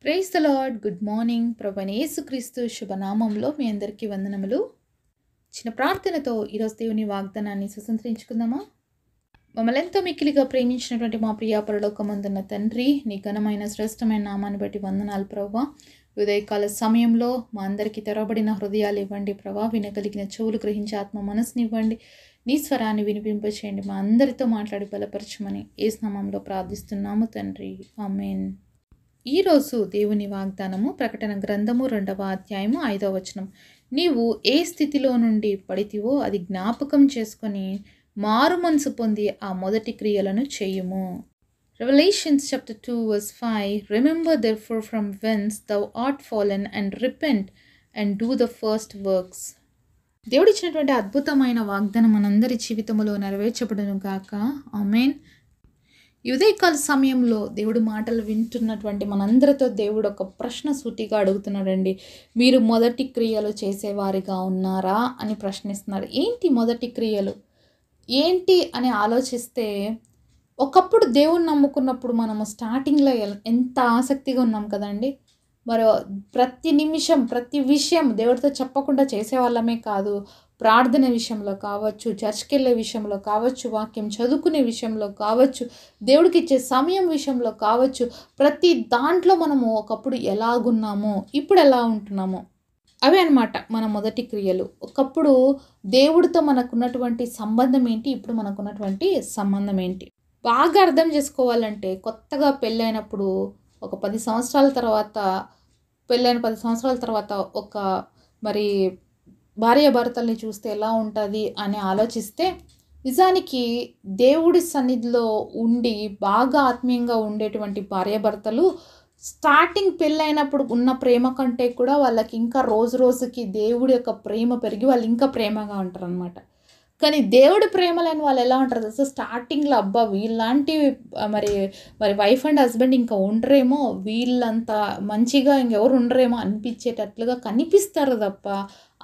Praise the lord. Good morning. ప్రభువైన యేసుక్రీస్తు శుభనామంలో మీ అందరికీ వందనములు. చిన్న ప్రార్థనతో ఈరోజు దేవుని వాగ్దానాన్ని స్వతంత్రించుకుందామా? మమ్మల్ని ఎంతో మిక్కిలిగా ప్రేమించినటువంటి మా ప్రియ పరలోకమందున్న తండ్రి, నీ ఘనమైన శ్రేష్టమైన నామాన్ని బట్టి వందనాలు ప్రభువా. ఉదయకాల సమయంలో మా అందరికీ తెరవబడిన హృదయాలు ఇవ్వండి ప్రభా. వినగలిగిన చెవులు గ్రహించే ఆత్మ మనసునివ్వండి. నీ స్వరాన్ని వినిపింపచేయండి. మా అందరితో మాట్లాడి బలపరచమని యేసు నామములో ప్రార్థిస్తున్నాము తండ్రి, ఆమేన్. ఈరోజు దేవుని వాగ్దానము ప్రకటన గ్రంథము 2వ అధ్యాయము 5వ వచనం. నీవు ఏ స్థితిలో నుండి పడితివో అది జ్ఞాపకం చేసుకొని మారు మనసు పొంది ఆ మొదటి క్రియలను చేయుము. Revelations chapter 2 verse 5. Remember therefore from whence thou art fallen and repent and do the first works. దేవుడు ఇచ్చినటువంటి అద్భుతమైన వాగ్దానం మనందరి జీవితంలో నెరవేర్చబడును గాక, ఆమేన్. ఈ ఉదయకాల సమయంలో దేవుడు మాటలు వింటున్నటువంటి మనందరితో దేవుడు ఒక ప్రశ్న సూటిగా అడుగుతున్నాడండి. మీరు మొదటి క్రియలు చేసేవారిగా ఉన్నారా అని ప్రశ్నిస్తున్నారు. ఏంటి మొదటి క్రియలు ఏంటి అని ఆలోచిస్తే, ఒకప్పుడు దేవుని నమ్ముకున్నప్పుడు మనము స్టార్టింగ్లో ఎంత ఆసక్తిగా ఉన్నాం కదండి. మరి ప్రతి నిమిషం ప్రతి విషయం దేవుడితో చెప్పకుండా చేసేవాళ్ళమే కాదు. ప్రార్థన విషయంలో కావచ్చు, చర్చ్కి వెళ్ళే విషయంలో కావచ్చు, వాక్యం చదువుకునే విషయంలో కావచ్చు, దేవుడికి ఇచ్చే సమయం విషయంలో కావచ్చు, ప్రతి దాంట్లో మనము ఒకప్పుడు ఎలాగున్నామో ఇప్పుడు ఎలా ఉంటున్నామో అవే అన్నమాట మన మొదటి క్రియలు. ఒకప్పుడు దేవుడితో మనకున్నటువంటి సంబంధం ఏంటి, ఇప్పుడు మనకున్నటువంటి సంబంధం ఏంటి బాగా అర్థం చేసుకోవాలంటే, కొత్తగా పెళ్ళైనప్పుడు ఒక 10 సంవత్సరాల తర్వాత, పెళ్ళైన 10 సంవత్సరాల తర్వాత ఒక మరి భార్యాభర్తల్ని చూస్తే ఎలా ఉంటుంది అని ఆలోచిస్తే, నిజానికి దేవుడి సన్నిధిలో ఉండి బాగా ఆత్మీయంగా ఉండేటువంటి భార్యాభర్తలు స్టార్టింగ్ పెళ్ళైనప్పుడు ఉన్న ప్రేమ కంటే కూడా వాళ్ళకి ఇంకా రోజు రోజుకి దేవుడి యొక్క ప్రేమ పెరిగి వాళ్ళు ఇంకా ప్రేమగా ఉంటారు అనమాట. కానీ దేవుడి ప్రేమ లేని వాళ్ళు ఎలా ఉంటారు తెలుసా? స్టార్టింగ్లో అబ్బా వీళ్ళలాంటి మరి మరి వైఫ్ అండ్ హస్బెండ్ ఇంకా ఉండరేమో, వీళ్ళంత మంచిగా ఇంకెవరు ఉండరేమో అనిపించేటట్లుగా కనిపిస్తారు తప్ప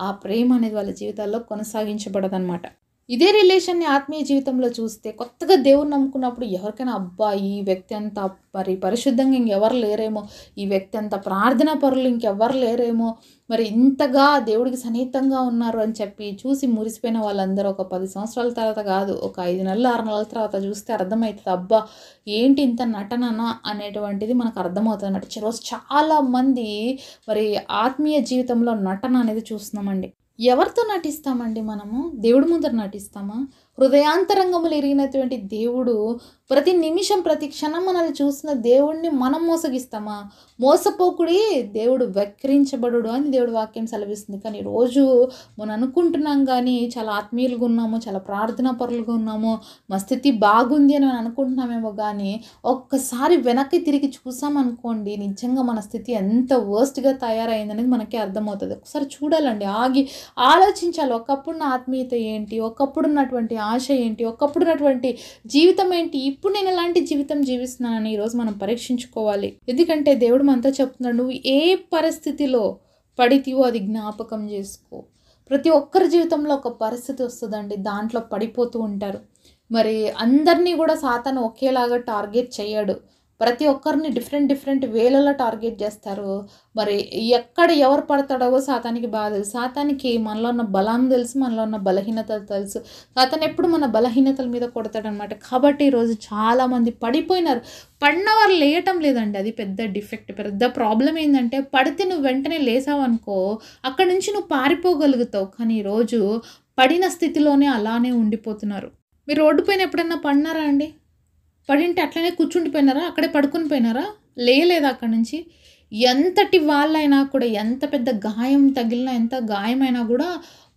ఆ ప్రేమ అనేది వాళ్ళ జీవితాల్లో కొనసాగించబడదన్నమాట. ఇదే రిలేషన్ని ఆత్మీయ జీవితంలో చూస్తే, కొత్తగా దేవుని నమ్ముకున్నప్పుడు ఎవరికైనా అబ్బా ఈ వ్యక్తి అంత మరి పరిశుద్ధంగా ఇంకెవరు లేరేమో, ఈ వ్యక్తి అంత ప్రార్థనా పరులు ఇంకెవరు లేరేమో, మరి ఇంతగా దేవుడికి సన్నిహితంగా ఉన్నారు అని చెప్పి చూసి మురిసిపోయిన వాళ్ళందరూ ఒక 10 సంవత్సరాల తర్వాత కాదు, ఒక 5 నెలలు 6 నెలల తర్వాత చూస్తే అర్థమవుతుంది, అబ్బా ఏంటి ఇంత నటననా అనేటువంటిది మనకు అర్థమవుతుంది అన్నమాట. ఈరోజు చాలామంది మరి ఆత్మీయ జీవితంలో నటన అనేది చూస్తున్నామండి. ఎవరితో నటిస్తామండి మనము? దేవుడి ముందర నటిస్తామా? హృదయాంతరంగములు ఎరిగినటువంటి దేవుడు ప్రతి నిమిషం ప్రతి క్షణం మనల్ని చూసిన దేవుడిని మనం మోసగిస్తామా? మోసపోకుడి దేవుడు వెక్కిరించబడు అని దేవుడి వాక్యం సెలవిస్తుంది. కానీ రోజు మనం అనుకుంటున్నాం కానీ చాలా ఆత్మీయులుగా ఉన్నాము, చాలా ప్రార్థనా పరులుగా ఉన్నాము, మా స్థితి బాగుంది అని అనుకుంటున్నామేమో, కానీ ఒక్కసారి వెనక్కి తిరిగి చూసామనుకోండి, నిజంగా మన స్థితి ఎంత వర్స్ట్గా తయారైందనేది మనకే అర్థమవుతుంది. ఒకసారి చూడాలండి, ఆగి ఆలోచించాలి. ఒకప్పుడు నా ఆత్మీయత ఏంటి, ఒకప్పుడు ఉన్నటువంటి ఆశ ఏంటి, ఒకప్పుడు ఉన్నటువంటి జీవితం ఏంటి, ఇప్పుడు నేను ఎలాంటి జీవితం జీవిస్తున్నానని ఈరోజు మనం పరీక్షించుకోవాలి. ఎందుకంటే దేవుడు మనతో చెప్తున్నాడు, నువ్వు ఏ పరిస్థితిలో పడితీవో అది జ్ఞాపకం చేసుకో. ప్రతి ఒక్కరి జీవితంలో ఒక పరిస్థితి వస్తుందండి, దాంట్లో పడిపోతూ ఉంటారు. మరి అందరినీ కూడా సాతాను ఒకేలాగా టార్గెట్ చేయడు. ప్రతి ఒక్కరిని డిఫరెంట్ వేలలో టార్గెట్ చేస్తారు. మరి ఎక్కడ ఎవరు పడతాడో సాతానికి బాగా తెలుసు. సాతానికి మనలో ఉన్న బలం తెలుసు, మనలో ఉన్న బలహీనతలు తెలుసు. సాతాను ఎప్పుడు మన బలహీనతల మీద కొడతాడనమాట. కాబట్టి ఈరోజు చాలామంది పడిపోయినారు. పడిన వారు లేయటం లేదండి, అది పెద్ద డిఫెక్ట్. పెద్ద ప్రాబ్లం ఏంటంటే, పడితే నువ్వు వెంటనే లేసావనుకో అక్కడి నుంచి నువ్వు పారిపోగలుగుతావు. కానీ ఈరోజు పడిన స్థితిలోనే అలానే ఉండిపోతున్నారు. మీరు రోడ్డు పైన ఎప్పుడన్నా పడినారా అండి? పడింటే అట్లనే కూర్చుండిపోయినారా? అక్కడే పడుకుని పోయినారా? లేయలేదా అక్కడి నుంచి? ఎంతటి వాళ్ళైనా కూడా, ఎంత పెద్ద గాయం తగిలినా, ఎంత గాయమైనా కూడా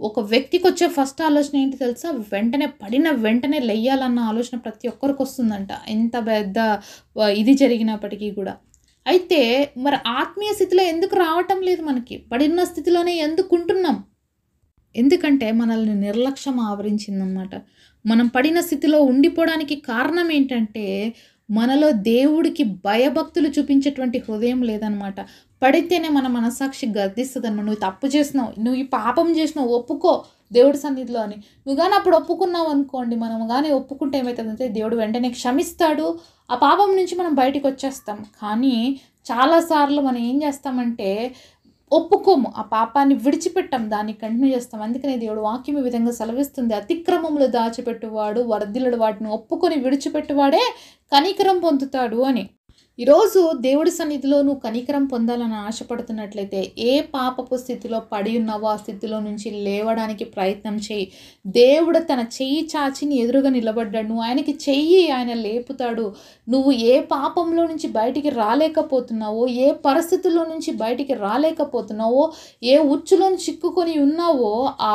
ఒక వ్యక్తికి వచ్చే ఫస్ట్ ఆలోచన ఏంటి తెలుసా? వెంటనే పడిన వెంటనే లెయ్యాలన్న ఆలోచన ప్రతి ఒక్కరికి వస్తుందంట, ఎంత పెద్ద ఇది జరిగినప్పటికీ కూడా. అయితే మరి ఆత్మీయ స్థితిలో ఎందుకు రావటం లేదు? మనకి పడిన స్థితిలోనే ఎందుకు ఉంటున్నాం? ఎందుకంటే మనల్ని నిర్లక్ష్యం ఆవరించిందనమాట. మనం పడిన స్థితిలో ఉండిపోవడానికి కారణం ఏంటంటే, మనలో దేవుడికి భయభక్తులు చూపించేటువంటి హృదయం లేదనమాట. పడితేనే మన మనసాక్షి గర్దిస్తుందన్నమాట. నువ్వు తప్పు చేసినావు, నువ్వు ఈ పాపం చేసినావు, ఒప్పుకో దేవుడి సన్నిధిలో అని. నువ్వు కానీ అప్పుడు ఒప్పుకున్నావు అనుకోండి, మనం కానీ ఒప్పుకుంటే ఏమవుతుందంటే దేవుడు వెంటనే క్షమిస్తాడు, ఆ పాపం నుంచి మనం బయటికి వచ్చేస్తాం. కానీ చాలాసార్లు మనం ఏం చేస్తామంటే ఒప్పుకోము, ఆ పాపాన్ని విడిచిపెట్టాం, దాన్ని కంటిన్యూ చేస్తాం. అందుకనే దేవుడు వాక్యం ఈ విధంగా సెలవిస్తుంది, అతిక్రమములు దాచిపెట్టువాడు వర్ధిల్లడు, వాటిని ఒప్పుకొని విడిచిపెట్టువాడే కనికరం పొందుతాడు అని. ఈరోజు దేవుడి సన్నిధిలో నువ్వు కనికరం పొందాలని ఆశపడుతున్నట్లయితే, ఏ పాపపు స్థితిలో పడి ఉన్నావో ఆ స్థితిలో నుంచి లేవడానికి ప్రయత్నం చేయి. దేవుడు తన చెయ్యి చాచి నీ ఎదురుగా నిలబడ్డాడు, నువ్వు ఆయనకి చెయ్యి, ఆయన లేపుతాడు. నువ్వు ఏ పాపంలో నుంచి బయటికి రాలేకపోతున్నావో, ఏ పరిస్థితుల్లో నుంచి బయటికి రాలేకపోతున్నావో, ఏ ఉచ్చులో చిక్కుకొని ఉన్నావో, ఆ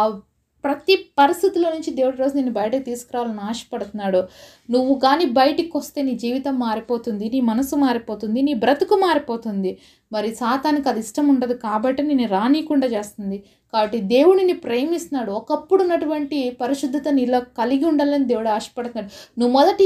ప్రతి పరిస్థితిలో నుంచి దేవుడి రోజు నిన్ను బయటకు తీసుకురావాలని ఆశపడుతున్నాడు. నువ్వు కానీ బయటికి వస్తే నీ జీవితం మారిపోతుంది, నీ మనసు మారిపోతుంది, నీ బ్రతుకు మారిపోతుంది. మరి సాతానికి అది ఇష్టం ఉండదు కాబట్టి నిన్ను రానీయకుండా చేస్తుంది. కాబట్టి దేవుడిని ప్రేమిస్తున్నాడు. ఒకప్పుడు ఉన్నటువంటి పరిశుద్ధత నీలో కలిగి ఉండాలని దేవుడు ఆశపడుతున్నాడు. నువ్వు మొదటి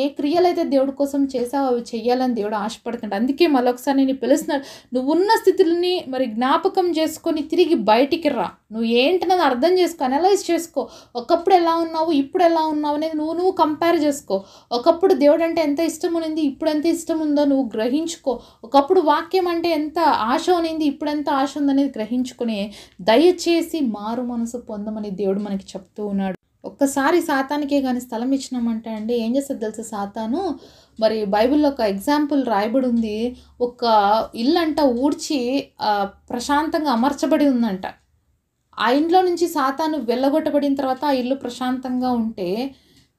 ఏ క్రియలైతే దేవుడి కోసం చేసావో అవి చెయ్యాలని దేవుడు ఆశపడుతున్నాడు. అందుకే మరొకసారి నేను పిలుస్తున్నాడు, నువ్వు ఉన్న స్థితులని మరి జ్ఞాపకం చేసుకొని తిరిగి బయటికి రా. నువ్వు ఏంటన్నది అర్థం చేసుకో, అనలైజ్ చేసుకో. ఒకప్పుడు ఎలా ఉన్నావు, ఇప్పుడు ఎలా ఉన్నావు అనేది నువ్వు కంపేర్ చేసుకో. ఒకప్పుడు దేవుడు అంటే ఎంత ఇష్టం ఉంది, ఇప్పుడు ఎంత ఇష్టం ఉందో నువ్వు గ్రహించుకో. ఒకప్పుడు వాక్యం అంటే ఎంత ఆశ ఉనింది, ఇప్పుడు ఎంత ఆశ ఉందనేది గ్రహించుకుని దయచేసి మారు మనసు పొందమని దేవుడు మనకి చెప్తూ ఉన్నాడు. ఒక్కసారి సాతానికే కానీ స్థలం ఇచ్చినామంటే అండి ఏం చేస్తుంది తెలుసా సాతాను? మరి బైబిల్లో ఒక ఎగ్జాంపుల్ రాయబడి ఉంది. ఒక ఇల్లు అంట ఊడ్చి ప్రశాంతంగా అమర్చబడి ఉందంట. ఆ ఇంట్లో నుంచి సాతాను వెళ్ళగొట్టబడిన తర్వాత ఆ ఇల్లు ప్రశాంతంగా ఉంటే,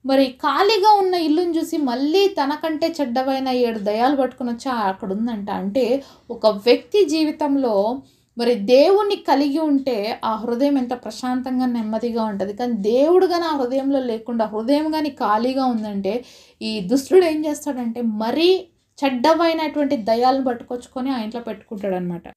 మరి ఖాళీగా ఉన్న ఇల్లుని చూసి మళ్ళీ తనకంటే చెడ్డవైన 7 దయ్యాలు పట్టుకుని వచ్చి అక్కడ ఉందంట. అంటే ఒక వ్యక్తి జీవితంలో మరి దేవుణ్ణి కలిగి ఉంటే ఆ హృదయం ఎంత ప్రశాంతంగా నెమ్మదిగా ఉంటుంది. కానీ దేవుడు కానీ ఆ హృదయంలో లేకుండా, హృదయం కానీ ఖాళీగా ఉందంటే, ఈ దుష్టుడు ఏం చేస్తాడంటే మరీ చెడ్డవైనటువంటి దయ్యాలను పట్టుకొచ్చుకొని ఆ ఇంట్లో పెట్టుకుంటాడు అనమాట.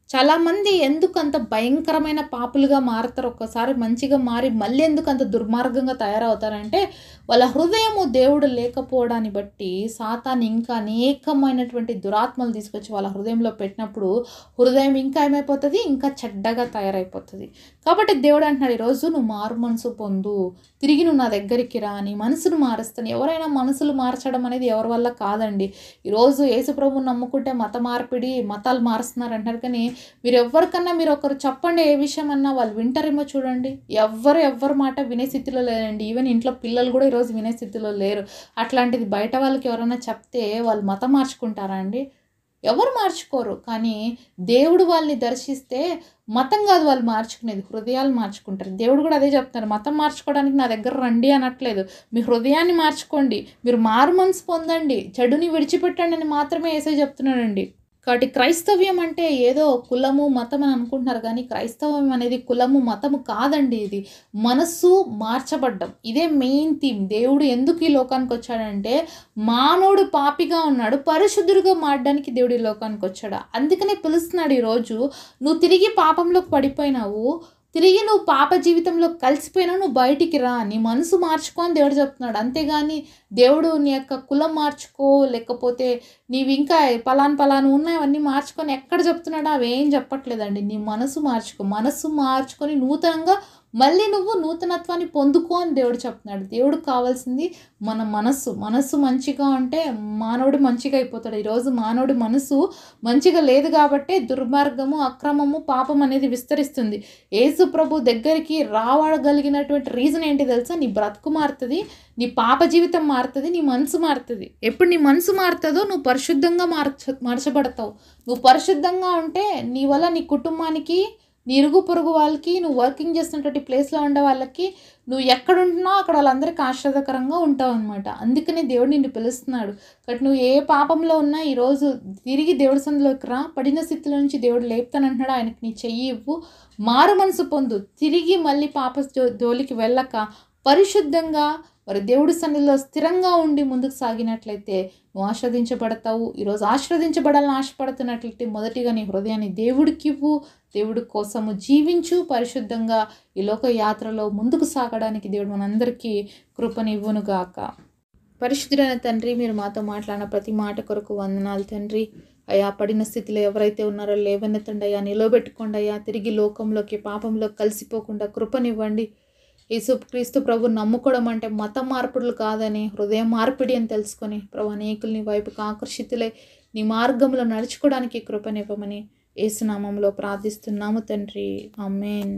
చాలామంది ఎందుకు అంత భయంకరమైన పాపులుగా మారుతారు, ఒక్కసారి మంచిగా మారి మళ్ళీ ఎందుకు అంత దుర్మార్గంగా తయారవుతారంటే, వాళ్ళ హృదయము దేవుడు లేకపోవడాన్ని బట్టి సాతాను ఇంకా అనేకమైనటువంటి దురాత్మలు తీసుకొచ్చి వాళ్ళ హృదయంలో పెట్టినప్పుడు హృదయం ఇంకా ఏమైపోతుంది, ఇంకా చెడ్డగా తయారైపోతుంది. కాబట్టి దేవుడు అంటున్నాడు, ఈరోజు నువ్వు మారు మనసు పొందు, తిరిగి నువ్వు నా దగ్గరికి రా, నీ మనసును మారుస్తాను. ఎవరైనా మనసులు మార్చడం అనేది ఎవరి వల్ల కాదండి. ఈరోజు యేసుప్రభుని నమ్ముకుంటే మత మార్పిడి, మతాలు మారుస్తున్నారు అంటారు. కానీ మీరు ఒకరు చెప్పండి ఏ విషయం అన్నా వాళ్ళు వింటారేమో చూడండి. ఎవ్వరు మాట వినే స్థితిలో లేరండి. ఈవెన్ ఇంట్లో పిల్లలు కూడా ఈరోజు వినే స్థితిలో లేరు. అట్లాంటిది బయట వాళ్ళకి ఎవరైనా చెప్తే వాళ్ళు మతం మార్చుకుంటారా అండి? ఎవరు మార్చుకోరు. కానీ దేవుడు వాళ్ళని దర్శిస్తే మతం కాదు వాళ్ళు మార్చుకునేది, హృదయాలు మార్చుకుంటారు. దేవుడు కూడా అదే చెప్తున్నారు, మతం మార్చుకోవడానికి నా దగ్గర రండి అనట్లేదు, మీ హృదయాన్ని మార్చుకోండి, మీరు మారు మనసు పొందండి, చెడుని విడిచిపెట్టండి అని మాత్రమే యేసయ్య చెప్తున్నాడండి. కాబట్టి క్రైస్తవ్యం అంటే ఏదో కులము మతం అని అనుకుంటున్నారు, కానీ క్రైస్తవం అనేది కులము మతము కాదండి. ఇది మనస్సు మార్చబడ్డం. ఇదే మెయిన్ థీమ్. దేవుడు ఎందుకు ఈ లోకానికి వచ్చాడంటే, మానవుడు పాపిగా ఉన్నాడు, పరిశుద్ధుడిగా మారడానికి దేవుడు ఈ లోకానికి వచ్చాడు. అందుకనే పిలుస్తున్నాడు, ఈరోజు నువ్వు తిరిగి పాపంలోకి పడిపోయినావు, తిరిగి నువ్వు పాప జీవితంలో కలిసిపోయినా నువ్వు బయటికి రా, నీ మనసు మార్చుకో అని దేవుడు చెప్తున్నాడు. అంతేగాని దేవుడు నీ యొక్క కులం మార్చుకో, లేకపోతే నీవు ఇంకా పలాను ఉన్నాయి అవన్నీ మార్చుకొని ఎక్కడ చెప్తున్నాడో అవేం చెప్పట్లేదండి. నీ మనసు మార్చుకో, మనసు మార్చుకొని నూతనంగా మళ్ళీ నువ్వు నూతనత్వాన్ని పొందుకో అని దేవుడు చెప్తున్నాడు. దేవుడికి కావాల్సింది మన మనస్సు మంచిగా ఉంటే మానవుడు మంచిగా అయిపోతాడు. ఈరోజు మానవుడి మనసు మంచిగా లేదు కాబట్టి దుర్మార్గము, అక్రమము, పాపం అనేది విస్తరిస్తుంది. యేసు ప్రభు దగ్గరికి రావగలిగినటువంటి రీజన్ ఏంటి తెలుసా? నీ బ్రతుకు మారుతుంది, నీ పాప జీవితం మారుతుంది, నీ మనసు మారుతుంది. ఎప్పుడు నీ మనసు మారుతుందో నువ్వు పరిశుద్ధంగా మార్చబడతావు. నువ్వు పరిశుద్ధంగా ఉంటే నీ వల్ల నీ కుటుంబానికి, నీ ఇరుగు పొరుగు వాళ్ళకి, నువ్వు వర్కింగ్ చేస్తున్నటువంటి ప్లేస్లో ఉండే వాళ్ళకి, నువ్వు ఎక్కడ ఉంటున్నావు అక్కడ వాళ్ళందరికీ ఆశ్రదకరంగా ఉంటావు అనమాట. అందుకనే దేవుడు నిన్ను పిలుస్తున్నాడు. కాబట్టి నువ్వు ఏ పాపంలో ఉన్నా ఈరోజు తిరిగి దేవుడి సందులోకి రా, పడిన స్థితిలో నుంచి దేవుడు లేపుతానంటున్నాడు. ఆయనకి నీ చెయ్యి ఇవ్వు, మారు మనసు పొందు, తిరిగి మళ్ళీ పాప జోలికి వెళ్ళక పరిశుద్ధంగా మరి దేవుడి సన్నిధిలో స్థిరంగా ఉండి ముందుకు సాగినట్లయితే నువ్వు ఆశీర్వదించబడతావు. ఈరోజు ఆశీర్వదించబడాలని ఆశపడుతున్నట్లయితే మొదటిగా నీ హృదయాన్ని దేవుడికి ఇవ్వు, దేవుడి కోసము జీవించు, పరిశుద్ధంగా ఈ లోక యాత్రలో ముందుకు సాగడానికి దేవుడు మనందరికీ కృపనివ్వునుగాక. పరిశుద్ధుడైన తండ్రి, మీరు మాతో మాట్లాడిన ప్రతి మాట కొరకు వందనాలు తండ్రి. అయ్యా, పడిన స్థితిలో ఎవరైతే ఉన్నారో లేవనెత్తండి అయ్యా, నిలబెట్టుకోండి అయ్యా, తిరిగి లోకంలోకి పాపంలోకి కలిసిపోకుండా కృపనివ్వండి. యేసుక్రీస్తు ప్రభు నమ్ముకోవడం అంటే మత మార్పుడులు కాదని, హృదయ మార్పిడి అని తెలుసుకొని ప్రభు అనేకుల్ని వైపుకి ఆకర్షితులై నీ మార్గంలో నడుచుకోవడానికి కృపనివ్వమని యేసు నామములో ప్రార్థిస్తున్నాము తండ్రి. ఆమేన్.